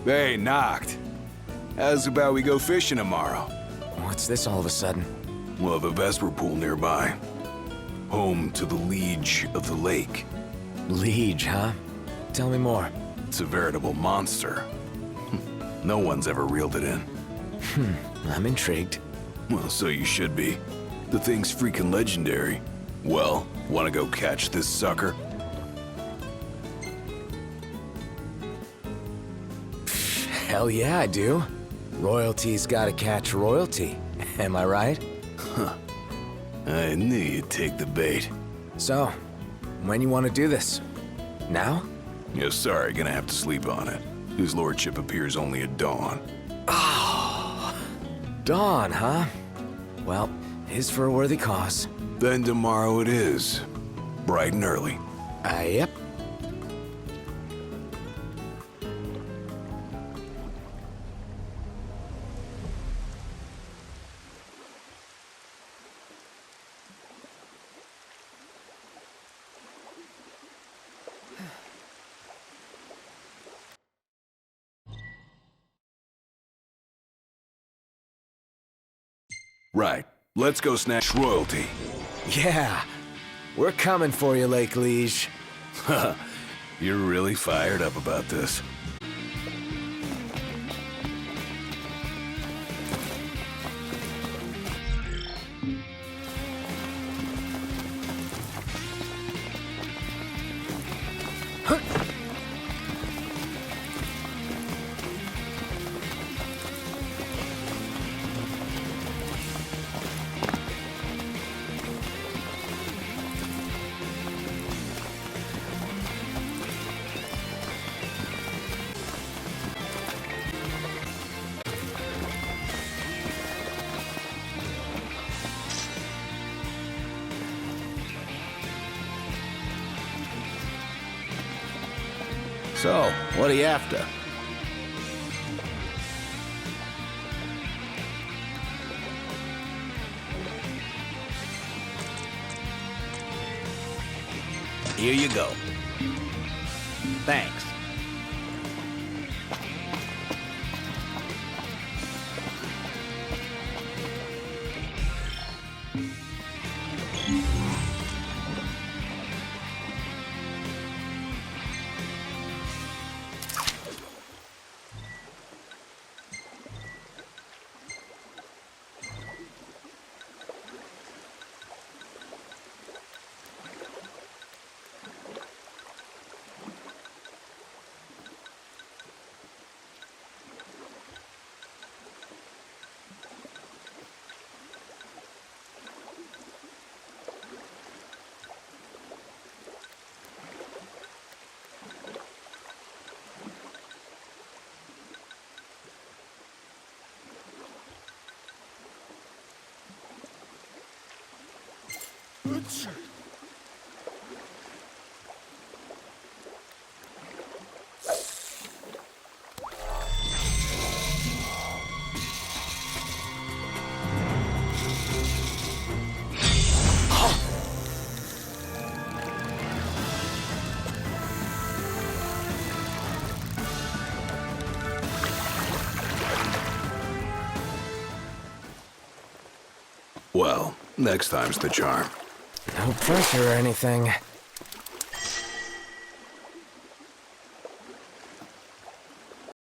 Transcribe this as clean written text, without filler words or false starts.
Hey, Noct. How's about we go fishing tomorrow? What's this all of a sudden? Well, the Vesper pool nearby. Home to the Liege of the Lake. Liege, huh? Tell me more. It's a veritable monster. No one's ever reeled it in. I'm intrigued. Well, so you should be. The thing's freaking legendary. Well, wanna go catch this sucker? Hell yeah, I do. Royalty's gotta catch royalty. Am I right? I knew you'd take the bait. So, when you want to do this? Now? Yeah, sorry, gonna have to sleep on it. His lordship appears only at dawn. Dawn, huh? Well, is for a worthy cause. Then tomorrow it is. Bright and early. Yep. Right. Let's go snatch royalty. Yeah. We're coming for you, Lake Liege. You're really fired up about this. So, what are you after? Here you go. Thanks. Well, next time's the charm. No pressure or anything.